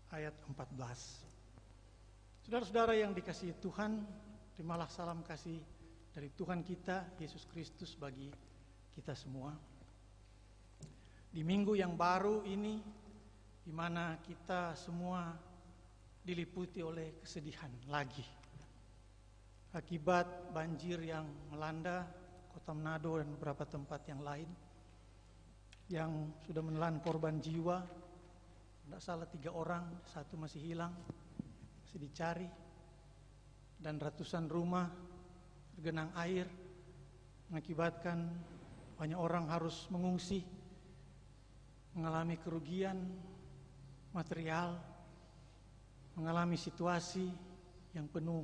ayat 14. Saudara-saudara yang dikasihi Tuhan, terimalah salam kasih dari Tuhan kita, Yesus Kristus, bagi kita semua. Di minggu yang baru ini, di mana kita semua diliputi oleh kesedihan lagi. Akibat banjir yang melanda Kota Manado dan beberapa tempat yang lain, yang sudah menelan korban jiwa, tidak salah 3 orang, 1 masih hilang, masih dicari, dan ratusan rumah tergenang air, mengakibatkan banyak orang harus mengungsi, mengalami kerugian material, mengalami situasi yang penuh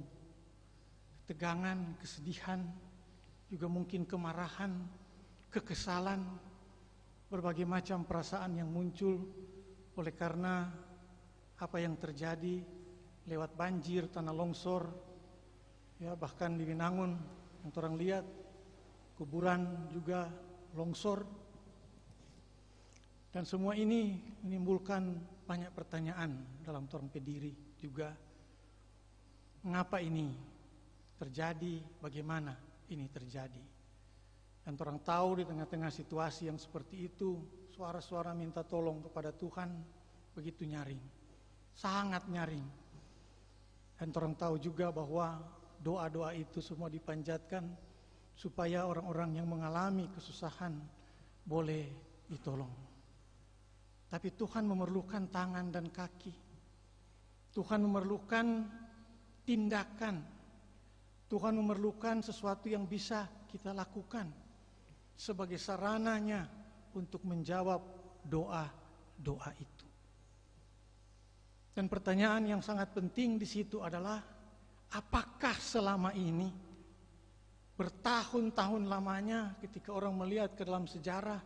ketegangan, kesedihan, juga mungkin kemarahan, kekesalan, berbagai macam perasaan yang muncul oleh karena apa yang terjadi lewat banjir, tanah longsor, ya bahkan di Binangun yang orang lihat kuburan juga longsor, dan semua ini menimbulkan banyak pertanyaan dalam orang pediri juga. Mengapa ini terjadi? Bagaimana ini terjadi? Dan orang tahu di tengah-tengah situasi yang seperti itu, suara-suara minta tolong kepada Tuhan begitu nyaring, sangat nyaring. Dan orang tahu juga bahwa doa-doa itu semua dipanjatkan supaya orang-orang yang mengalami kesusahan boleh ditolong. Tapi Tuhan memerlukan tangan dan kaki. Tuhan memerlukan tindakan. Tuhan memerlukan sesuatu yang bisa kita lakukan sebagai sarananya untuk menjawab doa-doa itu. Dan pertanyaan yang sangat penting di situ adalah, apakah selama ini, bertahun-tahun lamanya ketika orang melihat ke dalam sejarah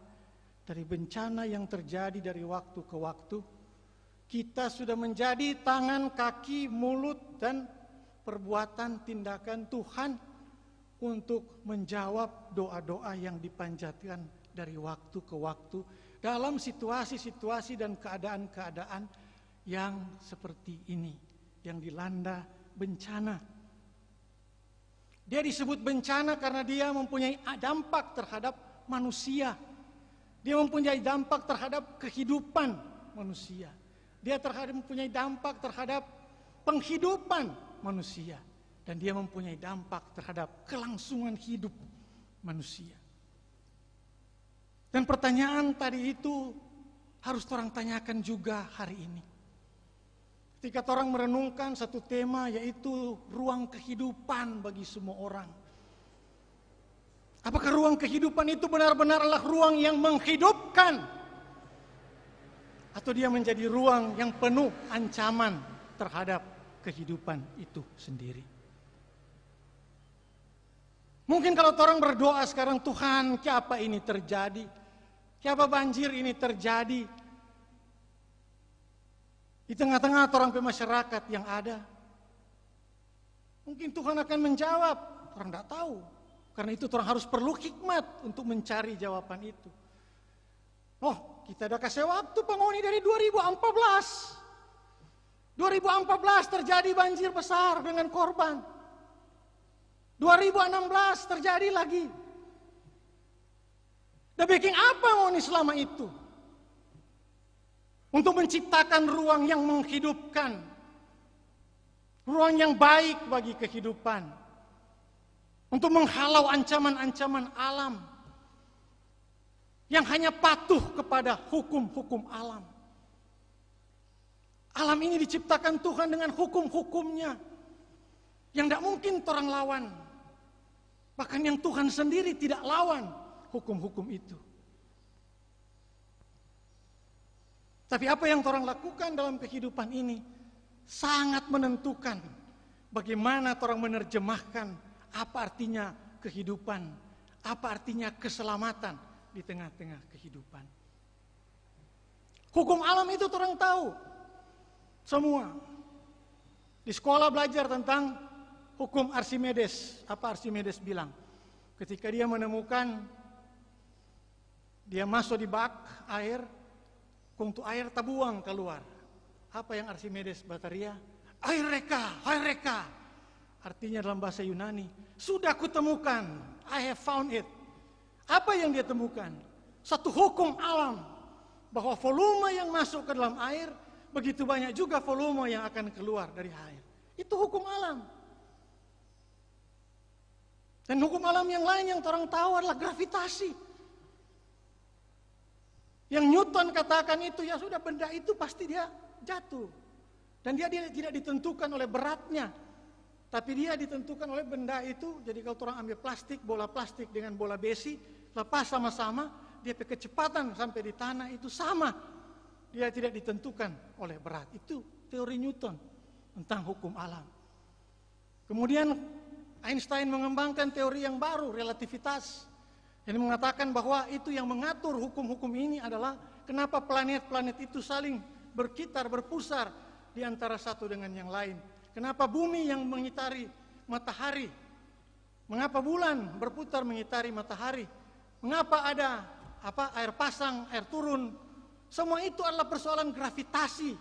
dari bencana yang terjadi dari waktu ke waktu, kita sudah menjadi tangan, kaki, mulut, dan perbuatan, tindakan Tuhan untuk menjawab doa-doa yang dipanjatkan dari waktu ke waktu dalam situasi-situasi dan keadaan-keadaan yang seperti ini, yang dilanda bencana. Dia disebut bencana karena dia mempunyai dampak terhadap manusia. Dia mempunyai dampak terhadap kehidupan manusia. Dia mempunyai dampak terhadap penghidupan manusia, dan dia mempunyai dampak terhadap kelangsungan hidup manusia. Dan pertanyaan tadi itu harus orang tanyakan juga hari ini. Ketika orang merenungkan satu tema, yaitu ruang kehidupan bagi semua orang. Apakah ruang kehidupan itu benar-benar adalah ruang yang menghidupkan, atau dia menjadi ruang yang penuh ancaman terhadap kehidupan itu sendiri? Mungkin kalau orang berdoa sekarang, Tuhan, kenapa ini terjadi? Kenapa banjir ini terjadi? Di tengah-tengah orang masyarakat yang ada, mungkin Tuhan akan menjawab. Orang tidak tahu. Karena itu orang harus perlu hikmat untuk mencari jawaban itu. Oh, kita ada kasih waktu penghuni dari 2014. 2014 terjadi banjir besar dengan korban. 2016 terjadi lagi. Dan bikin apa ngoni selama itu? Untuk menciptakan ruang yang menghidupkan. Ruang yang baik bagi kehidupan. Untuk menghalau ancaman-ancaman alam. Yang hanya patuh kepada hukum-hukum alam. Alam ini diciptakan Tuhan dengan hukum-hukumnya yang tidak mungkin orang lawan. Bahkan yang Tuhan sendiri tidak lawan hukum-hukum itu. Tapi apa yang orang lakukan dalam kehidupan ini sangat menentukan bagaimana orang menerjemahkan apa artinya kehidupan, apa artinya keselamatan di tengah-tengah kehidupan. Hukum alam itu orang tahu. Semua. Di sekolah belajar tentang hukum Archimedes. Apa Archimedes bilang? Ketika dia menemukan, dia masuk di bak air, untuk air tabuang keluar. Apa yang Archimedes berteriak? Eureka, Eureka. Artinya dalam bahasa Yunani, sudah kutemukan, I have found it. Apa yang dia temukan? Satu hukum alam, bahwa volume yang masuk ke dalam air, begitu banyak juga volume yang akan keluar dari air. Itu hukum alam. Dan hukum alam yang lain yang orang tahu adalah gravitasi. Yang Newton katakan itu, ya sudah benda itu pasti dia jatuh. Dan dia tidak ditentukan oleh beratnya. Tapi dia ditentukan oleh benda itu. Jadi kalau orang ambil plastik, bola plastik dengan bola besi, lepas sama-sama, dia pakai kecepatan sampai di tanah itu sama. Dia tidak ditentukan oleh berat. Itu teori Newton tentang hukum alam. Kemudian Einstein mengembangkan teori yang baru, relativitas. Yang mengatakan bahwa itu yang mengatur hukum-hukum ini adalah kenapa planet-planet itu saling berkitar, berpusar di antara satu dengan yang lain. Kenapa bumi yang mengitari matahari? Mengapa bulan berputar mengitari matahari? Mengapa ada air pasang, air turun? Semua itu adalah persoalan gravitasi.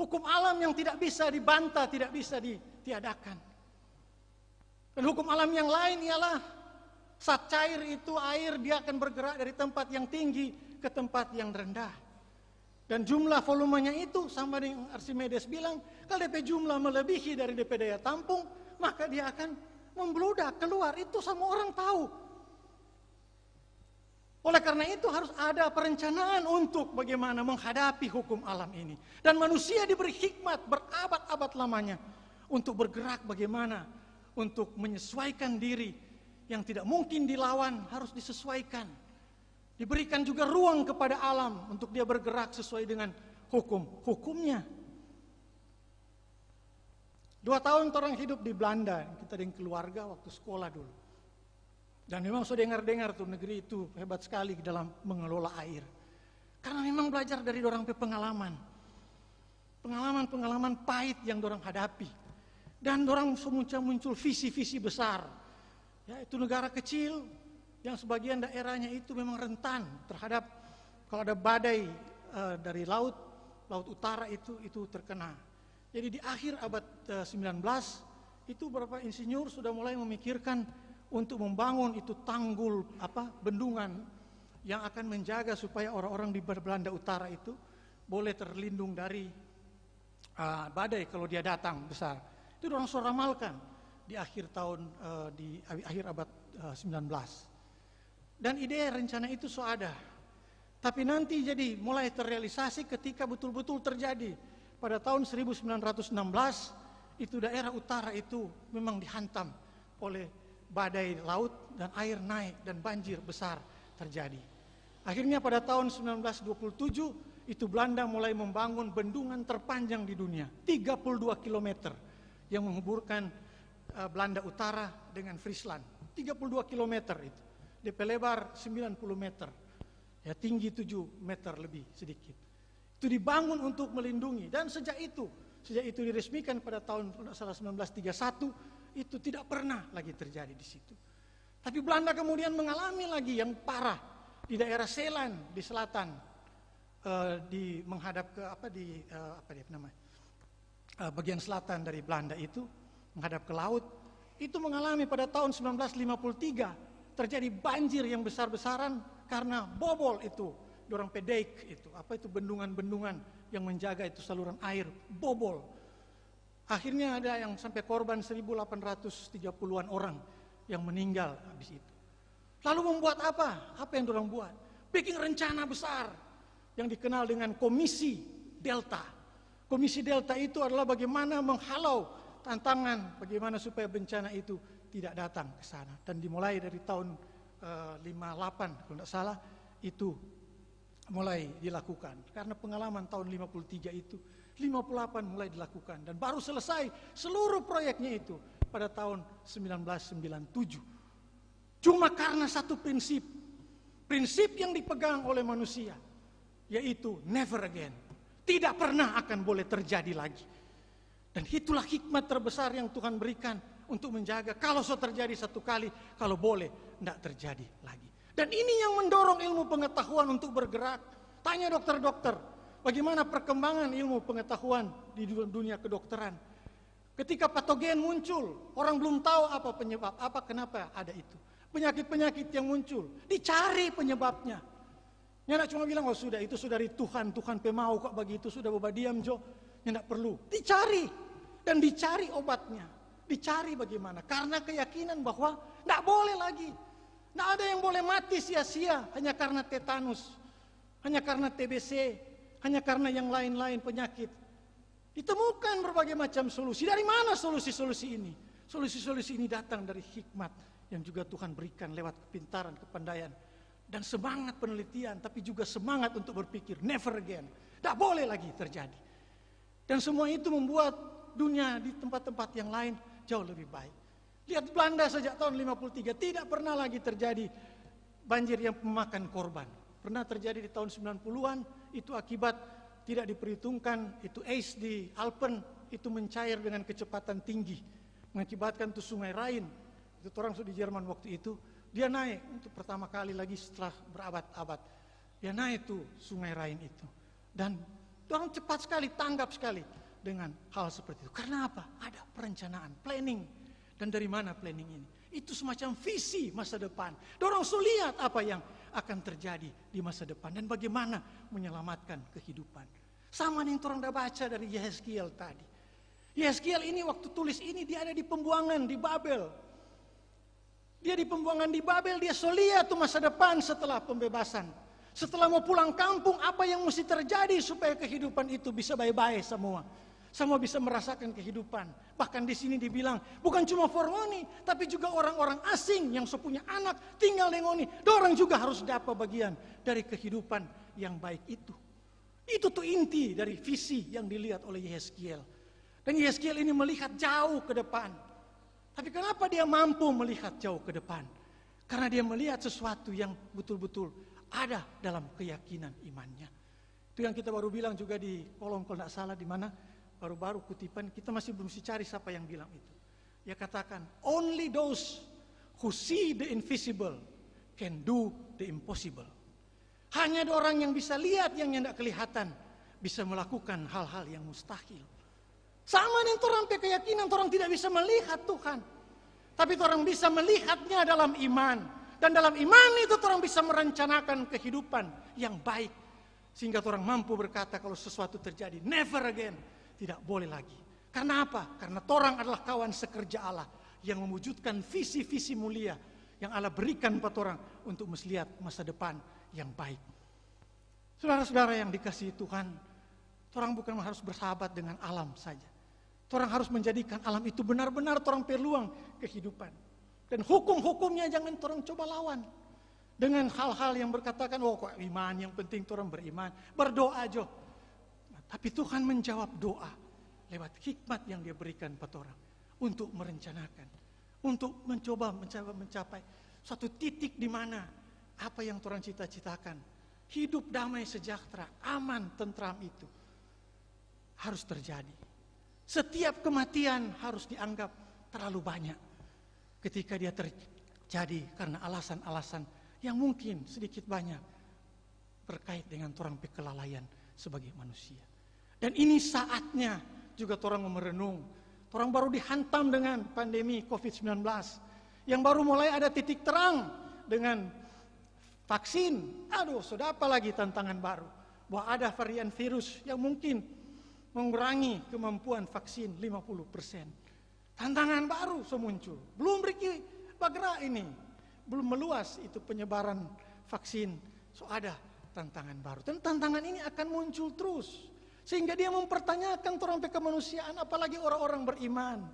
Hukum alam yang tidak bisa dibantah, tidak bisa ditiadakan. Dan hukum alam yang lain ialah saat cair itu air, dia akan bergerak dari tempat yang tinggi ke tempat yang rendah. Dan jumlah volumenya itu sama dengan Archimedes bilang, kalau DP jumlah melebihi dari DP daya tampung, maka dia akan membludak keluar. Itu semua orang tahu. Oleh karena itu harus ada perencanaan untuk bagaimana menghadapi hukum alam ini. Dan manusia diberi hikmat berabad-abad lamanya untuk bergerak bagaimana untuk menyesuaikan diri yang tidak mungkin dilawan, harus disesuaikan. Diberikan juga ruang kepada alam untuk dia bergerak sesuai dengan hukumnya. 2 tahun orang hidup di Belanda, kita dengan keluarga waktu sekolah dulu. Dan memang sudah dengar-dengar tuh negeri itu hebat sekali dalam mengelola air. Karena memang belajar dari orang pengalaman. Pengalaman pahit yang orang hadapi. Dan orang muncul visi-visi besar. Ya, itu negara kecil yang sebagian daerahnya itu memang rentan terhadap kalau ada badai dari laut utara itu terkena. Jadi di akhir abad 19 itu beberapa insinyur sudah mulai memikirkan untuk membangun itu tanggul bendungan yang akan menjaga supaya orang-orang di Belanda Utara itu boleh terlindung dari badai kalau dia datang besar. Itu orang sudah ramalkan di akhir di akhir abad 19. Dan ide rencana itu sudah ada. Tapi nanti jadi mulai terrealisasi ketika betul-betul terjadi. Pada tahun 1916 itu daerah utara itu memang dihantam oleh badai laut dan air naik dan banjir besar terjadi. Akhirnya pada tahun 1927 itu Belanda mulai membangun bendungan terpanjang di dunia, 32 kilometer. Yang menghubungkan Belanda Utara dengan Friesland. 32 kilometer itu. DP lebar 90 meter. Ya, tinggi 7 meter lebih sedikit. Itu dibangun untuk melindungi. Dan sejak itu diresmikan pada tahun 1931, itu tidak pernah lagi terjadi di situ. Tapi Belanda kemudian mengalami lagi yang parah di daerah Seeland di selatan, menghadap ke bagian selatan dari Belanda itu menghadap ke laut, itu mengalami pada tahun 1953 terjadi banjir yang besar-besaran karena bobol itu, dorong pedek itu, bendungan-bendungan yang menjaga itu saluran air bobol. Akhirnya ada yang sampai korban 1.830-an orang yang meninggal habis itu. Lalu membuat apa? Apa yang dorong buat? Bikin rencana besar yang dikenal dengan Komisi Delta. Komisi Delta itu adalah bagaimana menghalau tantangan, bagaimana supaya bencana itu tidak datang ke sana. Dan dimulai dari tahun 58 kalau tidak salah itu mulai dilakukan. Karena pengalaman tahun 53 itu, 58 mulai dilakukan. Dan baru selesai seluruh proyeknya itu pada tahun 1997. Cuma karena satu prinsip yang dipegang oleh manusia, yaitu never again. Tidak pernah akan boleh terjadi lagi. Dan itulah hikmat terbesar yang Tuhan berikan untuk menjaga kalau terjadi satu kali, kalau boleh tidak terjadi lagi. Dan ini yang mendorong ilmu pengetahuan untuk bergerak. Tanya dokter-dokter, Bagaimana perkembangan ilmu pengetahuan di dunia kedokteran. Ketika patogen muncul, orang belum tahu apa penyebab, kenapa ada itu. Penyakit-penyakit yang muncul, dicari penyebabnya. Nyak cuma bilang, oh sudah, itu sudah dari Tuhan pemau kok begitu, sudah bawa diam Jo. Nyak perlu, dicari. Dan dicari obatnya. Dicari bagaimana, karena keyakinan bahwa tidak boleh lagi. Tidak ada yang boleh mati sia-sia hanya karena tetanus, hanya karena TBC, hanya karena yang lain-lain penyakit. Ditemukan berbagai macam solusi. Dari mana solusi-solusi ini? Solusi-solusi ini datang dari hikmat yang juga Tuhan berikan lewat kepintaran, kepandaian, dan semangat penelitian, tapi juga semangat untuk berpikir, never again. Tidak boleh lagi terjadi. Dan semua itu membuat dunia di tempat-tempat yang lain jauh lebih baik. Lihat Belanda sejak tahun 53, tidak pernah lagi terjadi banjir yang memakan korban. Pernah terjadi di tahun 90-an, itu akibat tidak diperhitungkan, itu ice di Alpen, itu mencair dengan kecepatan tinggi. Mengakibatkan itu sungai Rhine, itu orang di Jerman waktu itu, dia naik untuk pertama kali lagi setelah berabad-abad. Dia naik tuh sungai Rhine itu. Dan orang cepat sekali, tanggap sekali dengan hal seperti itu. Karena apa? Ada perencanaan, planning. Dan dari mana planning ini? Itu semacam visi masa depan. Dorong lihat apa yang akan terjadi di masa depan dan bagaimana menyelamatkan kehidupan. Sama yang orang dah baca dari Yehezkiel tadi. Yehezkiel ini waktu tulis ini dia ada di pembuangan di Babel. Dia di pembuangan di Babel, dia lihat tuh masa depan setelah pembebasan. Setelah mau pulang kampung, apa yang mesti terjadi supaya kehidupan itu bisa baik-baik semua. Semua bisa merasakan kehidupan. Bahkan di sini dibilang, bukan cuma Forngoni, tapi juga orang-orang asing yang punya anak tinggal di Ngoni. Dorang juga harus dapat bagian dari kehidupan yang baik itu. Itu tuh inti dari visi yang dilihat oleh Yehezkiel. Dan Yehezkiel ini melihat jauh ke depan. Tapi kenapa dia mampu melihat jauh ke depan? Karena dia melihat sesuatu yang betul-betul ada dalam keyakinan imannya. Itu yang kita baru bilang juga di kolom kalau tidak salah di mana baru-baru kutipan, kita masih belum cari siapa yang bilang itu. Dia katakan, only those who see the invisible can do the impossible. Hanya ada orang yang bisa lihat yang tidak kelihatan, bisa melakukan hal-hal yang mustahil. Sama dengan orang keyakinan, orang tidak bisa melihat Tuhan. Tapi orang bisa melihatnya dalam iman. Dan dalam iman itu orang bisa merencanakan kehidupan yang baik. Sehingga orang mampu berkata kalau sesuatu terjadi, never again. Tidak boleh lagi. Karena apa? Karena orang adalah kawan sekerja Allah yang mewujudkan visi-visi mulia yang Allah berikan pada orang untuk melihat masa depan yang baik. Saudara-saudara yang dikasihi Tuhan, orang bukan harus bersahabat dengan alam saja. Orang harus menjadikan alam itu benar-benar orang peluang kehidupan. Dan hukum-hukumnya jangan orang coba lawan. Dengan hal-hal yang berkatakan, oh kok iman, yang penting orang beriman. Berdoa aja. Tapi Tuhan menjawab doa lewat hikmat yang dia berikan pada orang untuk merencanakan, untuk mencoba mencapai suatu titik di mana apa yang orang cita-citakan, hidup damai sejahtera, aman, tentram itu harus terjadi. Setiap kematian harus dianggap terlalu banyak ketika dia terjadi karena alasan-alasan yang mungkin sedikit banyak berkait dengan orang kelalaian sebagai manusia. Dan ini saatnya juga orang merenung. Orang baru dihantam dengan pandemi COVID-19. Yang baru mulai ada titik terang dengan vaksin. Aduh, sudah apa lagi tantangan baru. Bahwa ada varian virus yang mungkin mengurangi kemampuan vaksin 50%. Tantangan baru muncul. Belum bergerak ini. Belum meluas itu penyebaran vaksin. So ada tantangan baru. Dan tantangan ini akan muncul terus. Sehingga dia mempertanyakan orang kemanusiaan, apalagi orang-orang beriman.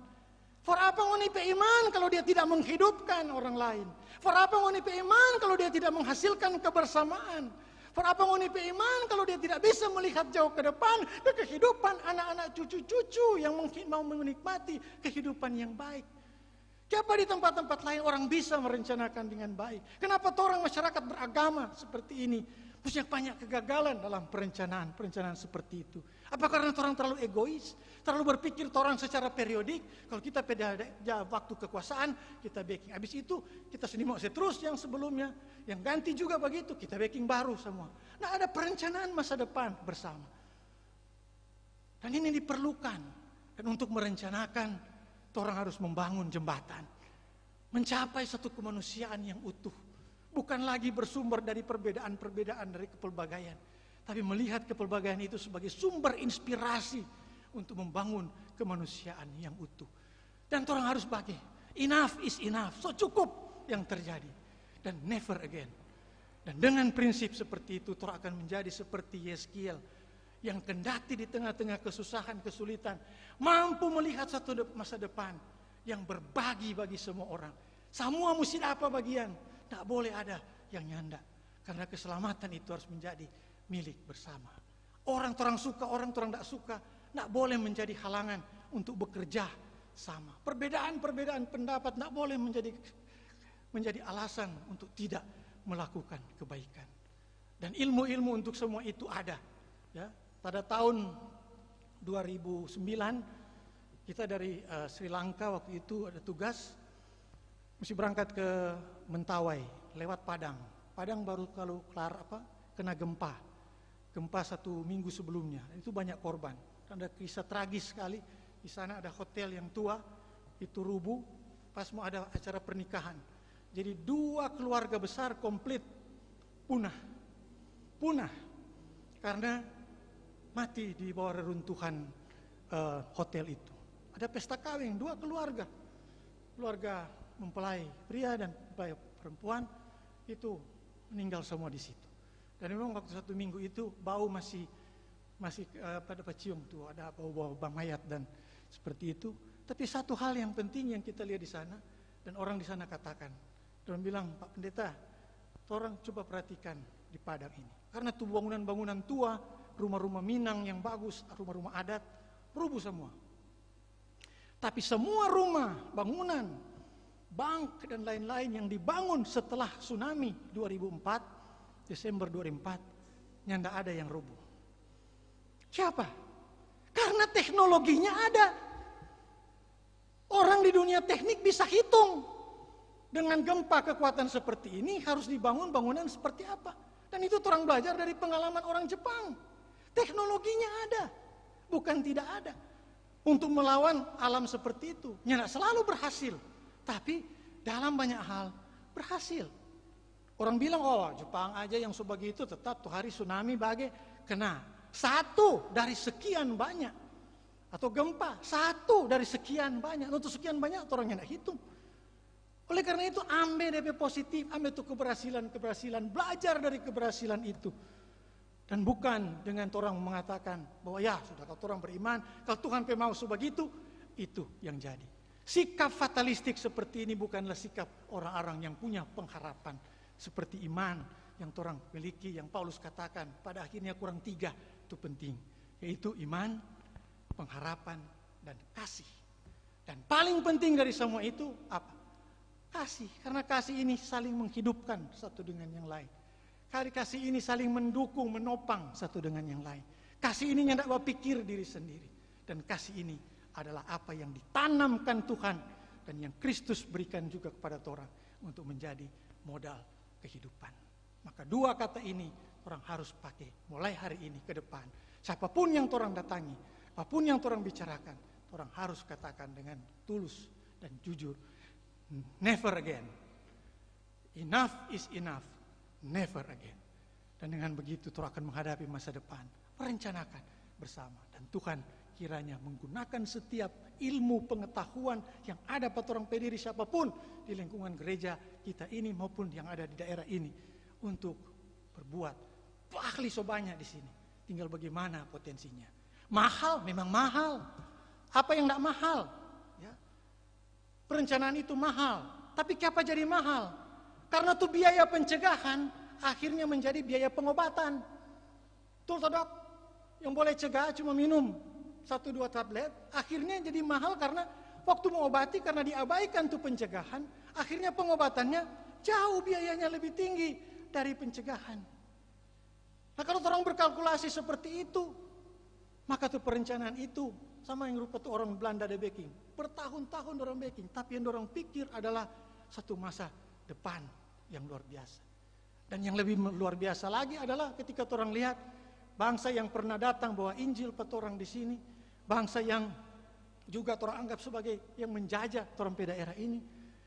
For apa ngoni iman kalau dia tidak menghidupkan orang lain? For apa ngoni iman kalau dia tidak menghasilkan kebersamaan? For apa ngoni iman kalau dia tidak bisa melihat jauh ke depan ke kehidupan anak-anak cucu-cucu yang mungkin mau menikmati kehidupan yang baik? Kenapa di tempat-tempat lain orang bisa merencanakan dengan baik? Kenapa orang masyarakat beragama seperti ini punya banyak kegagalan dalam perencanaan seperti itu? Apa karena orang terlalu egois, terlalu berpikir orang secara periodik? Kalau kita pada waktu kekuasaan, kita backing. Habis itu kita mau terus yang sebelumnya, yang ganti juga begitu, kita backing baru semua. Nah ada perencanaan masa depan bersama. Dan ini diperlukan. Dan untuk merencanakan, orang harus membangun jembatan. Mencapai satu kemanusiaan yang utuh. Bukan lagi bersumber dari perbedaan-perbedaan dari kepelbagaian. Tapi melihat kepelbagaian itu sebagai sumber inspirasi untuk membangun kemanusiaan yang utuh. Dan orang harus bagi. Enough is enough. So cukup yang terjadi. Dan never again. Dan dengan prinsip seperti itu, orang akan menjadi seperti Yeskiel yang kendati di tengah-tengah kesusahan, kesulitan, mampu melihat satu masa depan yang berbagi bagi semua orang. Semua mesti dapat bagian, tak boleh ada yang nyanda. Karena keselamatan itu harus menjadi milik bersama. Orang suka, orang tak suka, tak boleh menjadi halangan untuk bekerja sama. Perbedaan-perbedaan pendapat tak boleh menjadi alasan untuk tidak melakukan kebaikan. Dan ilmu-ilmu untuk semua itu ada. Ya, pada tahun 2009 kita dari Sri Lanka waktu itu ada tugas mesti berangkat ke Mentawai lewat Padang. Padang baru kalau kena gempa 1 minggu sebelumnya. Itu banyak korban. Ada kisah tragis sekali. Di sana ada hotel yang tua itu rubuh pas mau ada acara pernikahan. Jadi 2 keluarga besar komplit punah karena mati di bawah reruntuhan hotel itu. Ada pesta kawin 2 keluarga mempelai pria dan mempelai perempuan itu meninggal semua di situ. Dan memang waktu 1 minggu itu bau masih pada pecium tuh, ada bau mayat dan seperti itu. Tapi satu hal yang penting yang kita lihat di sana dan orang di sana katakan, orang bilang, Pak Pendeta, orang coba perhatikan di Padang ini. Karena itu bangunan-bangunan tua, rumah-rumah Minang yang bagus, rumah-rumah adat, rubuh semua. Tapi semua rumah, bangunan, bank dan lain-lain yang dibangun setelah tsunami 2004, Desember 2004, nyanda ada yang rubuh. Siapa? Karena teknologinya ada. Orang di dunia teknik bisa hitung. Dengan gempa kekuatan seperti ini harus dibangun bangunan seperti apa. Dan itu orang belajar dari pengalaman orang Jepang. Teknologinya ada, bukan tidak ada. Untuk melawan alam seperti itu. Tidak selalu berhasil, tapi dalam banyak hal berhasil. Orang bilang, oh Jepang aja yang sebegitu tetap tuh hari tsunami bagai kena. 1 dari sekian banyak. Atau gempa, 1 dari sekian banyak. Untuk sekian banyak orang yang tidak hitung. Oleh karena itu ambil DP positif, ambil itu keberhasilan, belajar dari keberhasilan itu. Dan bukan dengan orang mengatakan bahwa ya sudah kalau orang beriman, kalau Tuhan mau sebegitu, itu yang jadi. Sikap fatalistik seperti ini bukanlah sikap orang-orang yang punya pengharapan. Seperti iman yang orang miliki, yang Paulus katakan pada akhirnya kurang 3 itu penting. Yaitu iman, pengharapan, dan kasih. Dan paling penting dari semua itu apa? Kasih, karena kasih ini saling menghidupkan satu dengan yang lain. Kasih ini saling mendukung, menopang satu dengan yang lain. Kasih ini tidak berpikir diri sendiri. Dan kasih ini adalah apa yang ditanamkan Tuhan dan yang Kristus berikan juga kepada orang untuk menjadi modal kehidupan. Maka 2 kata ini orang harus pakai mulai hari ini ke depan. Siapapun yang orang datangi, apapun yang orang bicarakan, orang harus katakan dengan tulus dan jujur. Never again. Enough is enough. Never again. Dan dengan begitu Tuhan akan menghadapi masa depan. Merencanakan bersama. Dan Tuhan kiranya menggunakan setiap ilmu pengetahuan yang ada pada orang pediri siapapun di lingkungan gereja kita ini maupun yang ada di daerah ini untuk berbuat. Ahli so banyak di sini. Tinggal bagaimana potensinya. Mahal, memang mahal. Apa yang tidak mahal? Perencanaan itu mahal, tapi kenapa jadi mahal? Karena itu biaya pencegahan akhirnya menjadi biaya pengobatan. Betul dok? Yang boleh cegah cuma minum 1-2 tablet, akhirnya jadi mahal karena waktu mengobati karena diabaikan tuh pencegahan, akhirnya pengobatannya jauh biayanya lebih tinggi dari pencegahan. Nah kalau orang berkalkulasi seperti itu, maka tuh perencanaan itu sama yang rupa tuh orang Belanda de baking. Bertahun-tahun orang baking, tapi yang orang pikir adalah satu masa depan yang luar biasa. Dan yang lebih luar biasa lagi adalah ketika orang lihat bangsa yang pernah datang bawa Injil pada orang di sini, bangsa yang juga orang anggap sebagai yang menjajah orang pada daerah ini,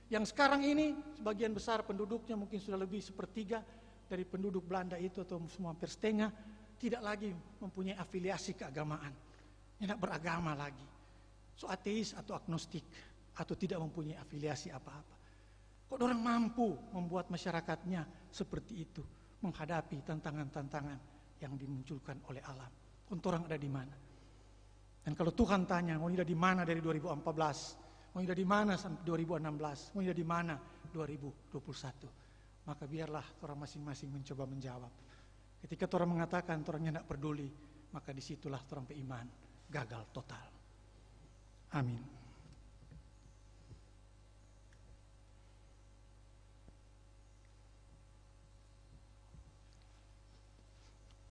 yang sekarang ini sebagian besar penduduknya mungkin sudah lebih sepertiga dari penduduk Belanda itu atau semua hampir setengah, tidak lagi mempunyai afiliasi keagamaan, tidak beragama lagi, so ateis atau agnostik, atau tidak mempunyai afiliasi apa-apa. Kok orang mampu membuat masyarakatnya seperti itu, menghadapi tantangan-tantangan yang dimunculkan oleh alam. Untuk orang ada di mana? Dan kalau Tuhan tanya, mau ada di mana dari 2014, mau ada di mana sampai 2016, mau ada di mana 2021, maka biarlah orang masing-masing mencoba menjawab. Ketika orang mengatakan orangnya tidak peduli, maka disitulah orang beriman gagal total. Amin.